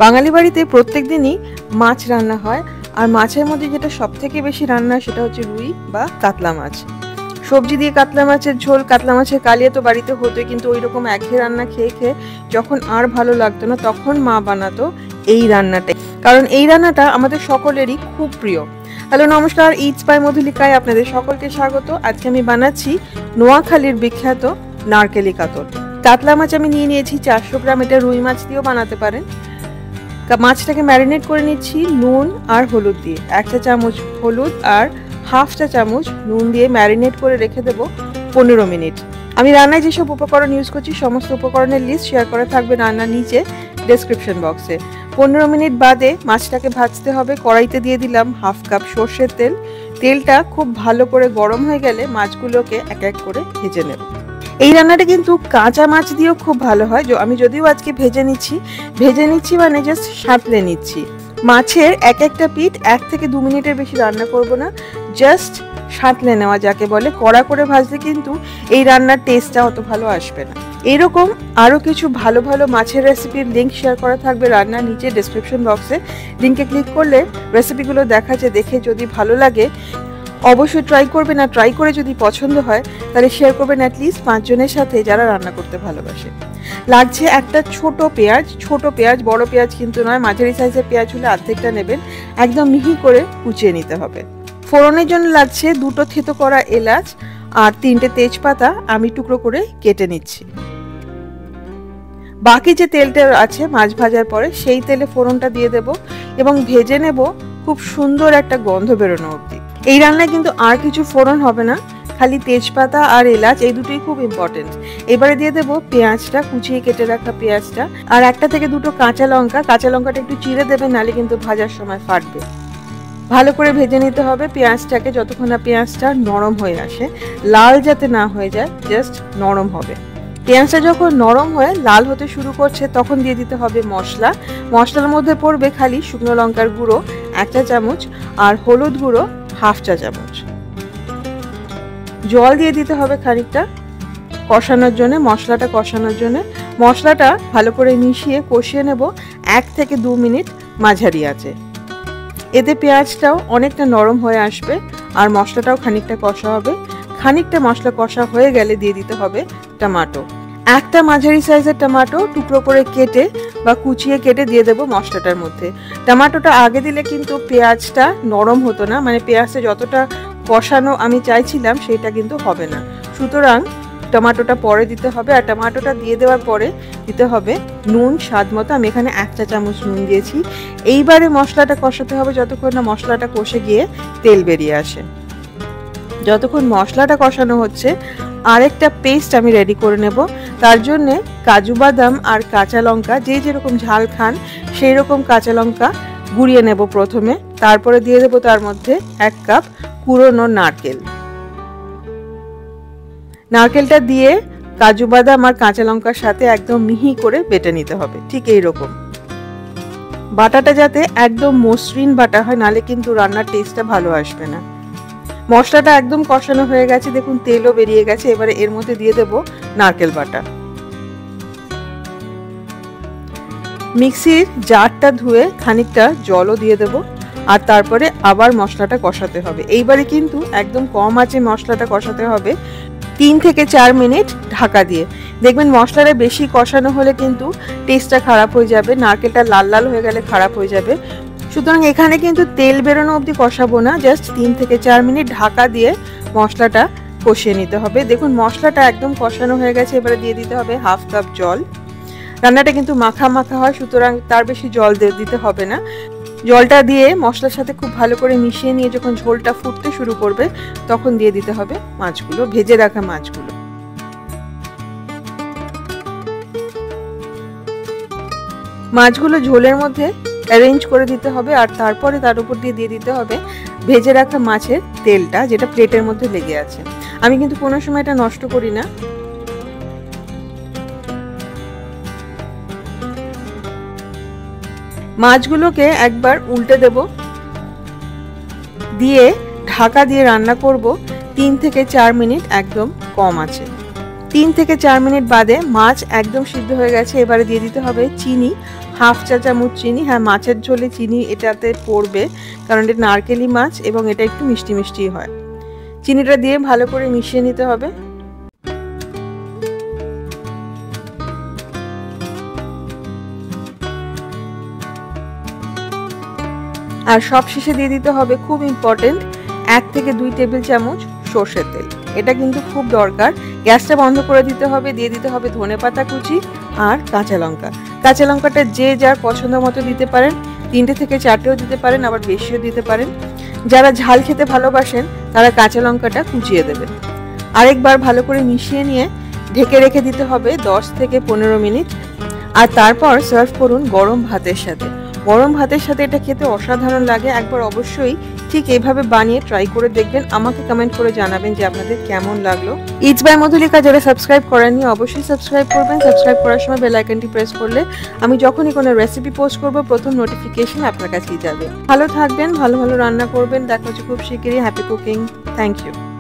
বাঙালি বাড়িতে প্রত্যেক দিনই মাছ রান্না হয়, আর মাছের মধ্যে যেটা সবথেকে বেশি রান্না সেটা হচ্ছে রুই বা কাতলা মাছ। সবজি দিয়ে কাতলা মাছের ঝোল, কাতলা মাছের কালিয়া তো বাড়িতে হতোই, কিন্তু ওই রকম একঘেয়ে রান্না খেয়ে খেয়ে যখন আর ভালো লাগতো না তখন মা বানাতো এই রান্নাটাই, কারণ এই রান্নাটা আমাদের সকলেরই খুব প্রিয়। হ্যালো নমস্কার, ইটস বাই মধুলিকায় আপনাদের সকলকে স্বাগত। আজকে আমি বানাচ্ছি নোয়াখালীর বিখ্যাত নারকেলি কাতল। কাতলা মাছ আমি নিয়ে নিয়েছি 400 গ্রাম, এটা রুই মাছ দিয়েও বানাতে পারেন। মাছটাকে ম্যারিনেট করে নিচ্ছি নুন আর হলুদ দিয়ে। 1 চা চামচ হলুদ আর হাফ চা চামচ নুন দিয়ে ম্যারিনেট করে রেখে দেবো 15 মিনিট। আমি রান্নায় যেসব উপকরণ ইউজ করছি সমস্ত উপকরণের লিস্ট শেয়ার করা থাকবে রান্নার নিচে ডেসক্রিপশন বক্সে। 15 মিনিট বাদে মাছটাকে ভাজতে হবে। কড়াইতে দিয়ে দিলাম হাফ কাপ সর্ষের তেল। তেলটা খুব ভালো করে গরম হয়ে গেলে মাছগুলোকে এক এক করে ভেজে নেব। এই রান্নাটা কিন্তু কাঁচা মাছ দিয়েও খুব ভালো হয়। আমি যদিও আজকে ভেজে নিচ্ছি মানে জাস্ট সাঁতলে নিচ্ছি। মাছের এক একটা পিঠ 1 থেকে 2 মিনিটের বেশি রান্না করব না, জাস্ট সাঁতলে নেওয়া যাকে বলে। কড়া করে ভাজলে কিন্তু এই রান্নার টেস্টটা অত ভালো আসবে না। এরকম আরও কিছু ভালো ভালো মাছের রেসিপির লিঙ্ক শেয়ার করা থাকবে রান্নার নিচে ডেসক্রিপশন বক্সে। লিঙ্কে ক্লিক করলে রেসিপিগুলো দেখে যদি ভালো লাগে অবশ্যই ট্রাই করবেন। আর ট্রাই করে যদি পছন্দ হয় তাহলে শেয়ার করবেন অ্যাটলিস্ট 5 জনের সাথে যারা রান্না করতে ভালোবাসে। লাগছে একটা ছোট পেঁয়াজ, বড় পেঁয়াজ কিন্তু নয়, মাঝারি সাইজের পেঁয়াজ হলে অর্ধেকটা নেবেন। একদম মিহি করে কুচিয়ে নিতে হবে। ফোড়নের জন্য লাগছে 2টো থেতো করা এলাচ আর 3টে তেজপাতা আমি টুকরো করে কেটে নিচ্ছি। বাকি যে তেলটা আছে মাছ ভাজার পরে সেই তেলে ফোড়নটা দিয়ে দেব এবং ভেজে নেব খুব সুন্দর একটা গন্ধ বেরোনো অবধি। এই রান্নায় কিন্তু আর কিছু ফোড়ন হবে না, খালি তেজপাতা আর এলাচ, এই দুটোই খুব ইম্পর্টেন্ট। এবারে দিয়ে দেবো পেঁয়াজটা, কুচিয়ে কেটে রাখা পেঁয়াজটা, আর 1 থেকে 2টো কাঁচা লঙ্কাটা একটু চিড়ে দেবেন, নালে কিন্তু ভাজার সময় ফাটবে। ভালো করে ভেজে নিতে হবে পেঁয়াজটাকে যতক্ষণ না পেঁয়াজটা নরম হয়ে আসে। লাল যাতে না হয়ে যায়, জাস্ট নরম হবে। পেঁয়াজটা যখন নরম হয়ে লাল হতে শুরু করছে তখন দিয়ে দিতে হবে মশলার মধ্যে পড়বে খালি শুকনো লঙ্কার গুঁড়ো 1 চা চামচ আর হলুদ গুঁড়ো হাফ চা চামচ। জল দিয়ে দিতে হবে খানিকটা কষানোর জন্য, মশলাটা কষানোর জন্য। মশলাটা ভালো করে মিশিয়ে কষিয়ে নেব 1 থেকে 2 মিনিট মাঝারি আঁচে। এতে পেঁয়াজটাও অনেকটা নরম হয়ে আসবে আর মশলাটাও খানিকটা কষা হবে। খানিকটা মশলা কষা হয়ে গেলে দিয়ে দিতে হবে টমেটো। একটা মাঝারি সাইজের টমেটো টুকরো করে কেটে বা কুচিয়ে কেটে দিয়ে দেবো মশলাটার মধ্যে। টমেটোটা আগে দিলে কিন্তু পেঁয়াজটা নরম হতো না, মানে পেঁয়াজটা যতটা কষানো আমি চাইছিলাম সেটা কিন্তু হবে না। সুতরাং টমেটোটা পরে দিতে হবে। আর টমেটোটা দিয়ে দেওয়ার পরে দিতে হবে নুন স্বাদ মতো। আমি এখানে 1 চা চামচ নুন দিয়েছি। এইবারে মশলাটা কষাতে হবে যতক্ষণ না মশলাটা কষে গিয়ে তেল বেরিয়ে আসে। যতক্ষণ মশলাটা কষানো হচ্ছে আরেকটা পেস্ট আমি রেডি করে নেব। তার জন্যে কাজু বাদাম আর কাঁচা লঙ্কা, যে যেরকম ঝাল খান সেই রকম কাঁচা লঙ্কা গুঁড়িয়ে নেব প্রথমে। তারপরে দিয়ে দেবো তার মধ্যে 1 কাপ কুড়োনো নারকেলটা দিয়ে কাজু বাদাম আর কাঁচা লঙ্কার সাথে একদম মিহি করে বেটে নিতে হবে। ঠিক এইরকম বাটাটা যাতে একদম মসৃণ বাটা হয়, নালে কিন্তু রান্নার টেস্টটা ভালো আসবে না। মশলাটা একদম কষানো হয়ে গেছে, দেখুন তেলও বেরিয়ে গেছে। এবারে এর মধ্যে দিয়ে দেব নারকেল বাটা। মিক্সির জারটা ধুয়ে খানিকটা জলও দিয়ে দেব আর তারপরে আবার মশলাটা কষাতে হবে। এইবারে কিন্তু একদম কম আঁচে মশলাটা কষাতে হবে 3 থেকে 4 মিনিট ঢাকা দিয়ে। দেখবেন মশলাটা বেশি কষানো হলে কিন্তু টেস্টটা খারাপ হয়ে যাবে, নারকেলটা লাল লাল হয়ে গেলে খারাপ হয়ে যাবে। সুতরাং এখানে কিন্তু তেল বেরোনো অবধি কষাবো না, জাস্ট 3 থেকে 4 মিনিট ঢাকা দিয়ে মশলাটা কষিয়ে নিতে হবে। দেখুন মশলাটা একদম কষানো হয়ে গেছে। এবারে দিয়ে দিতে হবে হাফ কাপ জল। রান্নাটা কিন্তু মাখা হয়, সুতরাং তার বেশি জল দিতে হবে না। জলটা দিয়ে মশলার সাথে খুব ভালো করে মিশিয়ে নিয়ে যখন ঝোলটা ফুটতে শুরু করবে তখন দিয়ে দিতে হবে মাছগুলো, ভেজে রাখা মাছগুলো। মাছগুলো ঝোলের মধ্যে অ্যারেঞ্জ করে দিতে হবে আর তারপরে তার উপর দিয়ে দিতে হবে ভেজে রাখা মাছের তেলটা, যেটা প্লেটের মধ্যে লেগে আছে। আমি কিন্তু কোনো সময় এটা নষ্ট করি না। মাছগুলোকে একবার উল্টে দেব, দিয়ে ঢাকা দিয়ে রান্না করব 3 থেকে 4 মিনিট একদম কম আছে। 3 থেকে 4 মিনিট বাদে মাছ একদম সিদ্ধ হয়ে গেছে। এবারে দিয়ে দিতে হবে চিনি হাফ চা চামচ চিনি। হ্যাঁ, মাছের ঝোলে চিনি এটাতে পড়বে, কারণ এটা নারকেলি মাছ এবং এটা একটু মিষ্টি মিষ্টি হয়। চিনিটা দিয়ে ভালো করে মিশিয়ে নিতে হবে। আর সব শেষে দিয়ে দিতে হবে, খুব ইম্পর্টেন্ট, 1 থেকে 2 টেবিল চামচ সর্ষের তেল। এটা কিন্তু খুব দরকার। গ্যাসটা বন্ধ করে দিতে হবে। দিয়ে দিতে হবে ধনেপাতা কুচি আর কাঁচা লঙ্কা। কাঁচা লঙ্কাটা যে যার পছন্দ মতো দিতে পারেন, 3টে থেকে 4টেও দিতে পারেন, আবার বেশিও দিতে পারেন। যারা ঝাল খেতে ভালোবাসেন তারা কাঁচা লঙ্কাটা কুচিয়ে দেবেন। আরেকবার ভালো করে মিশিয়ে নিয়ে ঢেকে রেখে দিতে হবে 10 থেকে 15 মিনিট। আর তারপর সার্ভ করুন গরম ভাতের সাথে। গরম ভাতের সাথে এটা খেতে অসাধারণ লাগে। একবার অবশ্যই ঠিক এইভাবে বানিয়ে ট্রাই করে দেখবেন। আমাকে কমেন্ট করে জানাবেন যে আপনাদের কেমন লাগলো। ইটস বাই মধুলিকা যারা সাবস্ক্রাইব করেননি অবশ্যই সাবস্ক্রাইব করবেন। সাবস্ক্রাইব করার সময় বেল আইকনটি প্রেস করলে আমি যখনই কোনো রেসিপি পোস্ট করব প্রথম নোটিফিকেশন আপনার কাছেই যাবে। ভালো থাকবেন, ভালো ভালো রান্না করবেন। দেখা হচ্ছে খুব শিগগিরই। Happy cooking. Thank you.